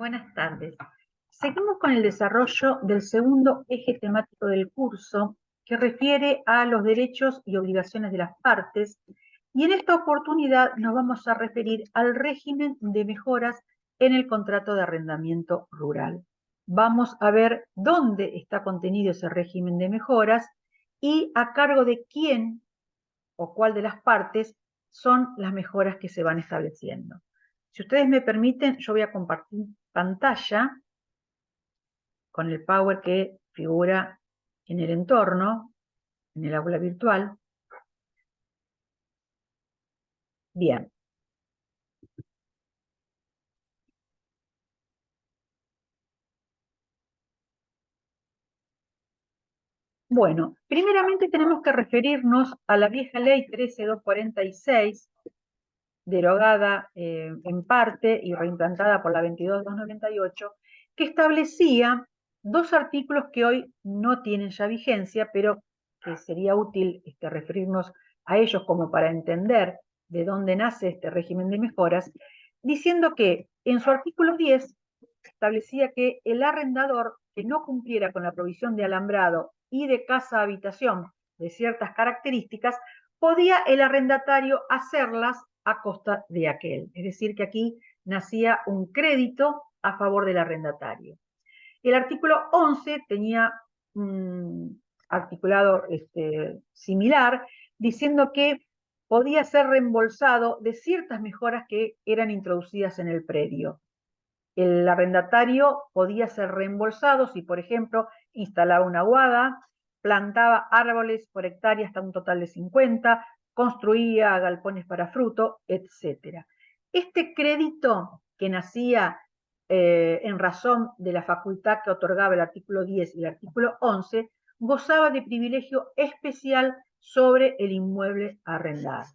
Buenas tardes. Seguimos con el desarrollo del segundo eje temático del curso, que refiere a los derechos y obligaciones de las partes, y en esta oportunidad nos vamos a referir al régimen de mejoras en el contrato de arrendamiento rural. Vamos a ver dónde está contenido ese régimen de mejoras y a cargo de quién o cuál de las partes son las mejoras que se van estableciendo. Si ustedes me permiten, yo voy a compartir pantalla con el Power que figura en el entorno, en el aula virtual. Bien. Bueno, primeramente tenemos que referirnos a la vieja ley 13246, derogada en parte y reimplantada por la 22298, que establecía dos artículos que hoy no tienen ya vigencia, pero que sería útil referirnos a ellos como para entender de dónde nace este régimen de mejoras, diciendo que en su artículo 10 establecía que el arrendador que no cumpliera con la provisión de alambrado y de casa-habitación de ciertas características, podía el arrendatario hacerlas a costa de aquel. Es decir, que aquí nacía un crédito a favor del arrendatario. El artículo 11 tenía un articulado similar, diciendo que podía ser reembolsado de ciertas mejoras que eran introducidas en el predio. El arrendatario podía ser reembolsado si, por ejemplo, instalaba una aguada, plantaba árboles por hectárea hasta un total de 50, construía galpones para fruto, etc. Este crédito que nacía en razón de la facultad que otorgaba el artículo 10 y el artículo 11, gozaba de privilegio especial sobre el inmueble arrendado.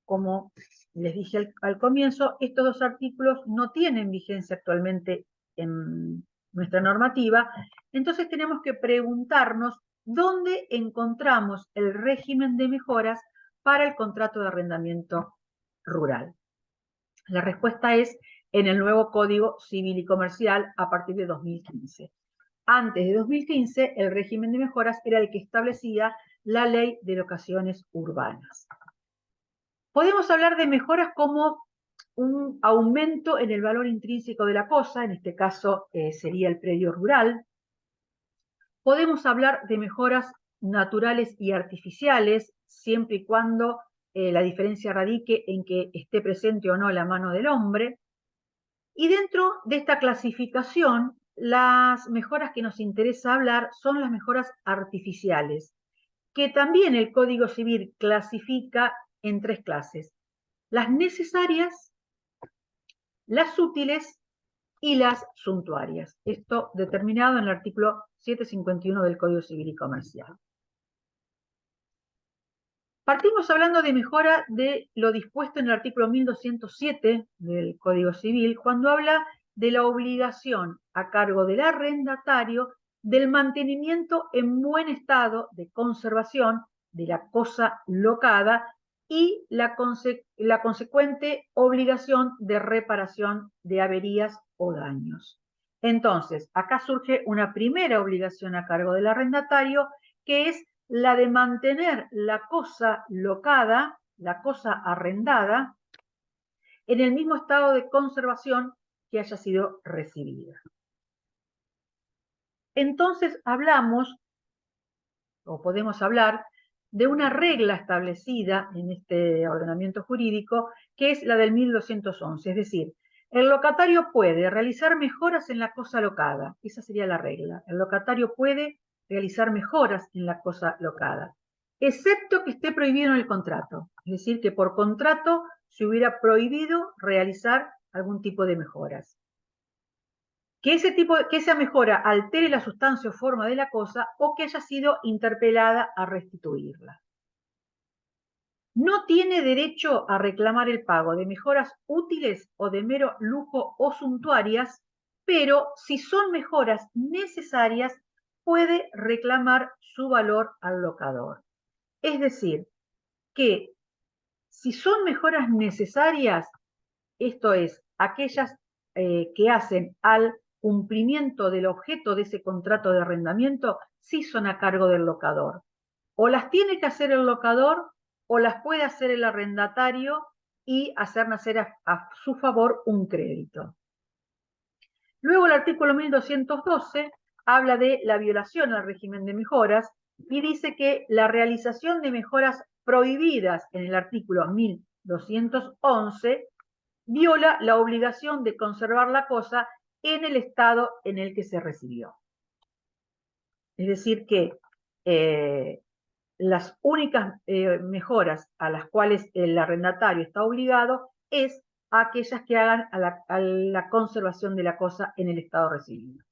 Como les dije al comienzo, estos dos artículos no tienen vigencia actualmente en nuestra normativa, entonces tenemos que preguntarnos dónde encontramos el régimen de mejoras para el contrato de arrendamiento rural. La respuesta es en el nuevo Código Civil y Comercial a partir de 2015. Antes de 2015, el régimen de mejoras era el que establecía la Ley de Locaciones Urbanas. Podemos hablar de mejoras como un aumento en el valor intrínseco de la cosa, en este caso sería el predio rural. Podemos hablar de mejoras naturales y artificiales, siempre y cuando la diferencia radique en que esté presente o no la mano del hombre. Y dentro de esta clasificación, las mejoras que nos interesa hablar son las mejoras artificiales, que también el Código Civil clasifica en tres clases: las necesarias, las útiles y las suntuarias. Esto determinado en el artículo 751 del Código Civil y Comercial. Partimos hablando de mejora de lo dispuesto en el artículo 1207 del Código Civil, cuando habla de la obligación a cargo del arrendatario del mantenimiento en buen estado de conservación de la cosa locada y la consecuente obligación de reparación de averías o daños. Entonces, acá surge una primera obligación a cargo del arrendatario, que es la de mantener la cosa locada, la cosa arrendada, en el mismo estado de conservación que haya sido recibida. Entonces hablamos, o podemos hablar, de una regla establecida en este ordenamiento jurídico, que es la del 1211, es decir, el locatario puede realizar mejoras en la cosa locada, esa sería la regla, el locatario puede realizar mejoras en la cosa locada, excepto que esté prohibido en el contrato, es decir, que por contrato se hubiera prohibido realizar algún tipo de mejoras. Que esa mejora altere la sustancia o forma de la cosa o que haya sido interpelada a restituirla. No tiene derecho a reclamar el pago de mejoras útiles o de mero lujo o suntuarias, pero si son mejoras necesarias, puede reclamar su valor al locador. Es decir, que si son mejoras necesarias, esto es, aquellas que hacen al cumplimiento del objeto de ese contrato de arrendamiento sí son a cargo del locador. O las tiene que hacer el locador o las puede hacer el arrendatario y hacer nacer a su favor un crédito. Luego el artículo 1212 habla de la violación al régimen de mejoras y dice que la realización de mejoras prohibidas en el artículo 1211 viola la obligación de conservar la cosa en el estado en el que se recibió. Es decir que las únicas mejoras a las cuales el arrendatario está obligado es a aquellas que hagan a la conservación de la cosa en el estado recibido.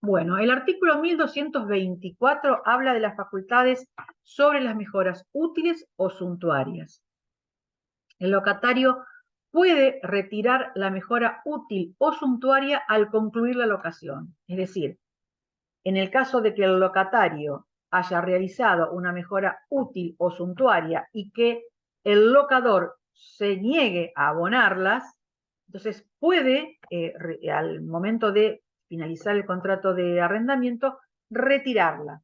Bueno, el artículo 1224 habla de las facultades sobre las mejoras útiles o suntuarias. El locatario puede retirar la mejora útil o suntuaria al concluir la locación. Es decir, en el caso de que el locatario haya realizado una mejora útil o suntuaria y que el locador se niegue a abonarlas, entonces puede, al momento de finalizar el contrato de arrendamiento, retirarla,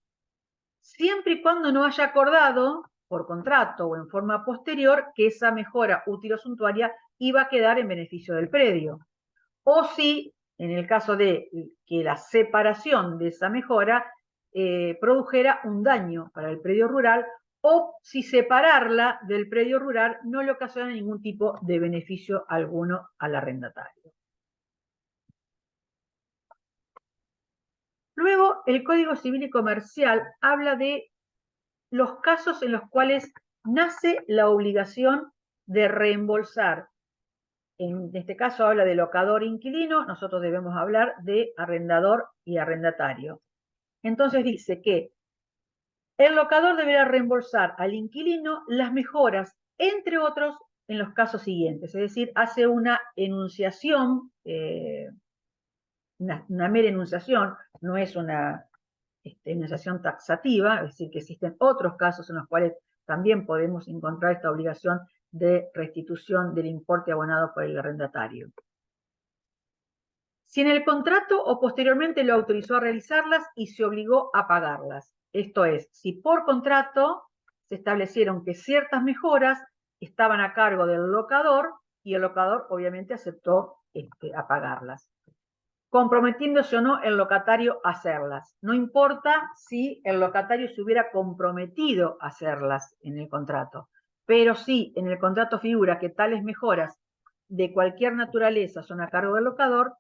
siempre y cuando no haya acordado por contrato o en forma posterior que esa mejora útil o suntuaria iba a quedar en beneficio del predio. O si, en el caso de que la separación de esa mejora produjera un daño para el predio rural, o si separarla del predio rural no le ocasiona ningún tipo de beneficio alguno al arrendatario. Luego, el Código Civil y Comercial habla de los casos en los cuales nace la obligación de reembolsar. En este caso habla de locador e inquilino, nosotros debemos hablar de arrendador y arrendatario. Entonces dice que el locador deberá reembolsar al inquilino las mejoras, entre otros, en los casos siguientes. Es decir, hace una enunciación, una mera enunciación, no es una enunciación taxativa, es decir, que existen otros casos en los cuales también podemos encontrar esta obligación de restitución del importe abonado por el arrendatario. Si en el contrato o posteriormente lo autorizó a realizarlas y se obligó a pagarlas. Esto es, si por contrato se establecieron que ciertas mejoras estaban a cargo del locador y el locador obviamente aceptó a pagarlas, comprometiéndose o no el locatario a hacerlas. No importa si el locatario se hubiera comprometido a hacerlas en el contrato, pero si en el contrato figura que tales mejoras de cualquier naturaleza son a cargo del locador,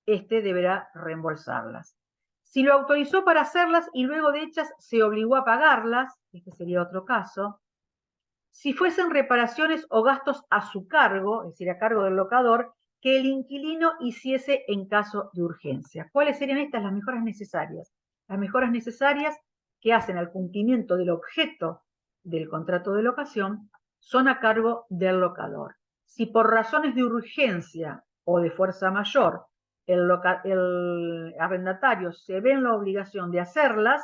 deberá reembolsarlas. Si lo autorizó para hacerlas y luego de hechas se obligó a pagarlas, este sería otro caso. Si fuesen reparaciones o gastos a su cargo, es decir, a cargo del locador, que el inquilino hiciese en caso de urgencia. ¿Cuáles serían estas? Las mejoras necesarias. Las mejoras necesarias que hacen al cumplimiento del objeto del contrato de locación son a cargo del locador. Si por razones de urgencia o de fuerza mayor el arrendatario se ve en la obligación de hacerlas,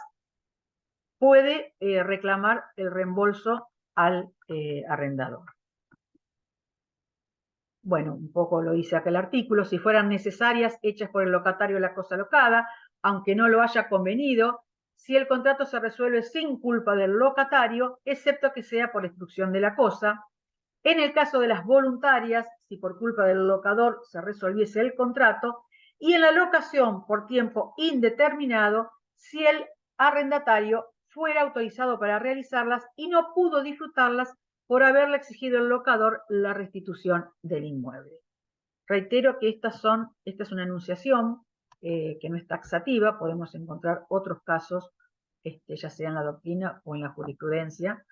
puede reclamar el reembolso al arrendador. Bueno, un poco lo dice aquel artículo, si fueran necesarias, hechas por el locatario la cosa locada, aunque no lo haya convenido, si el contrato se resuelve sin culpa del locatario, excepto que sea por destrucción de la cosa. En el caso de las voluntarias, si por culpa del locador se resolviese el contrato, y en la locación por tiempo indeterminado, si el arrendatario fuera autorizado para realizarlas y no pudo disfrutarlas por haberle exigido el locador la restitución del inmueble. Reitero que esta es una enunciación que no es taxativa, podemos encontrar otros casos, ya sea en la doctrina o en la jurisprudencia,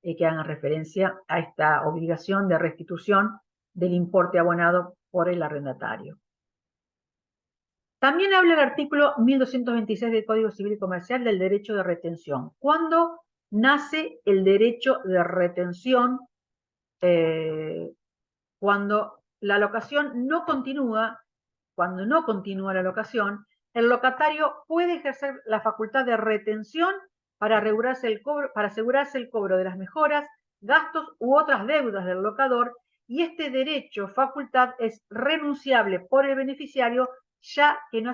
que hagan referencia a esta obligación de restitución del importe abonado por el arrendatario. También habla el artículo 1226 del Código Civil y Comercial del derecho de retención. ¿Cuándo nace el derecho de retención? Cuando la locación no continúa, cuando no continúa la locación, el locatario puede ejercer la facultad de retención para asegurarse el cobro de las mejoras, gastos u otras deudas del locador y este derecho facultad es renunciable por el beneficiario ya que no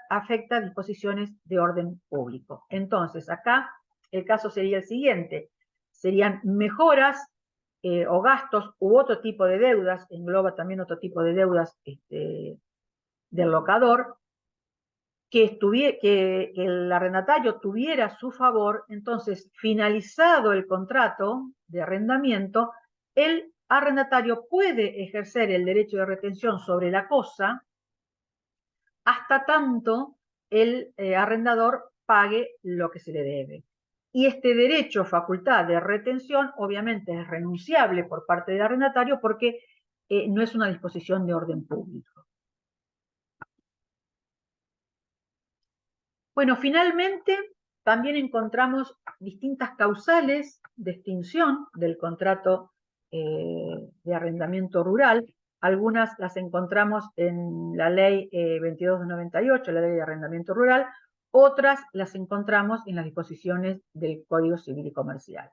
afecta disposiciones de orden público. Entonces, acá el caso sería el siguiente, serían mejoras o gastos u otro tipo de deudas, engloba también otro tipo de deudas del locador, que el arrendatario tuviera a su favor. Entonces, finalizado el contrato de arrendamiento, el arrendatario puede ejercer el derecho de retención sobre la cosa hasta tanto el arrendador pague lo que se le debe. Y este derecho, facultad de retención, obviamente es renunciable por parte del arrendatario porque no es una disposición de orden público. Bueno, finalmente también encontramos distintas causales de extinción del contrato de arrendamiento rural. Algunas las encontramos en la ley 22 de 98, la ley de arrendamiento rural, otras las encontramos en las disposiciones del Código Civil y Comercial.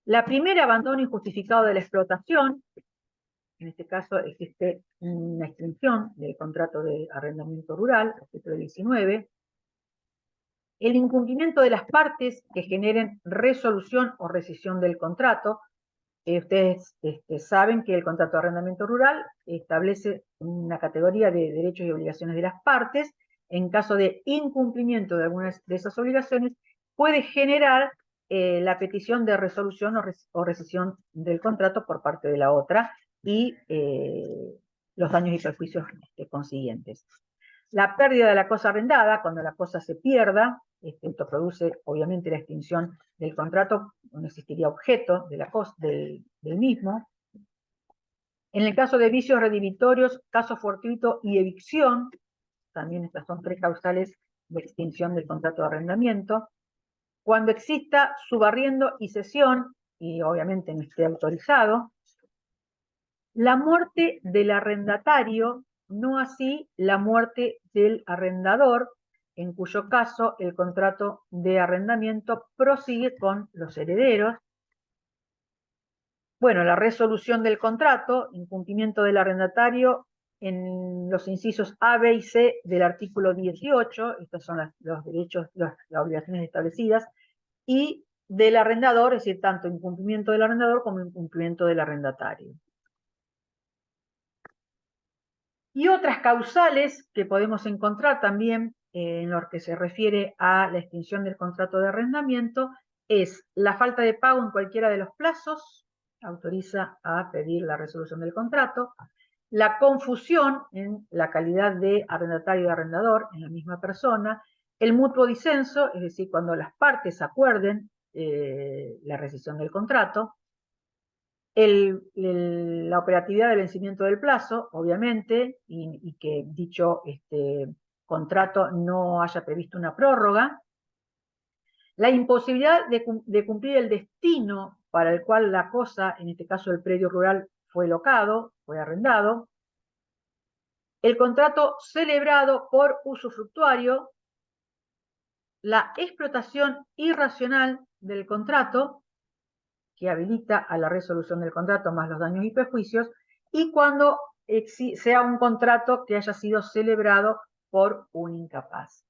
La primera, abandono injustificado de la explotación. En este caso existe una extinción del contrato de arrendamiento rural, artículo 19. El incumplimiento de las partes que generen resolución o rescisión del contrato. Ustedes saben que el contrato de arrendamiento rural establece una categoría de derechos y obligaciones de las partes. En caso de incumplimiento de algunas de esas obligaciones, puede generar la petición de resolución o rescisión del contrato por parte de la otra y los daños y perjuicios consiguientes. La pérdida de la cosa arrendada, cuando la cosa se pierda, esto produce obviamente la extinción del contrato, no existiría objeto de la cosa, del mismo. En el caso de vicios redimitorios, caso fortuito y evicción, también estas son tres causales de extinción del contrato de arrendamiento. Cuando exista subarriendo y cesión, y obviamente no esté autorizado. La muerte del arrendatario, no así la muerte del arrendador, en cuyo caso el contrato de arrendamiento prosigue con los herederos. Bueno, la resolución del contrato, incumplimiento del arrendatario en los incisos A, B y C del artículo 18, estos son los derechos, las obligaciones establecidas, y del arrendador, es decir, tanto incumplimiento del arrendador como incumplimiento del arrendatario. Y otras causales que podemos encontrar también en lo que se refiere a la extinción del contrato de arrendamiento es la falta de pago en cualquiera de los plazos, autoriza a pedir la resolución del contrato, la confusión en la calidad de arrendatario y arrendador en la misma persona, el mutuo disenso, es decir, cuando las partes acuerden la rescisión del contrato, la operatividad del vencimiento del plazo, obviamente, y que dicho contrato no haya previsto una prórroga, la imposibilidad de cumplir el destino para el cual la cosa, en este caso el predio rural, fue locado, fue arrendado, el contrato celebrado por usufructuario, la explotación irracional del contrato, que habilita a la resolución del contrato más los daños y perjuicios, y cuando sea un contrato que haya sido celebrado por un incapaz.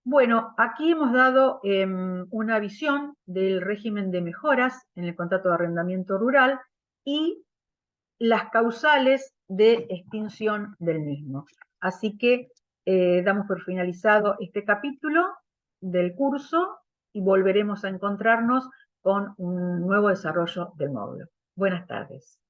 Bueno, aquí hemos dado una visión del régimen de mejoras en el contrato de arrendamiento rural y las causales de extinción del mismo. Así que damos por finalizado este capítulo del curso y volveremos a encontrarnos con un nuevo desarrollo del módulo. Buenas tardes.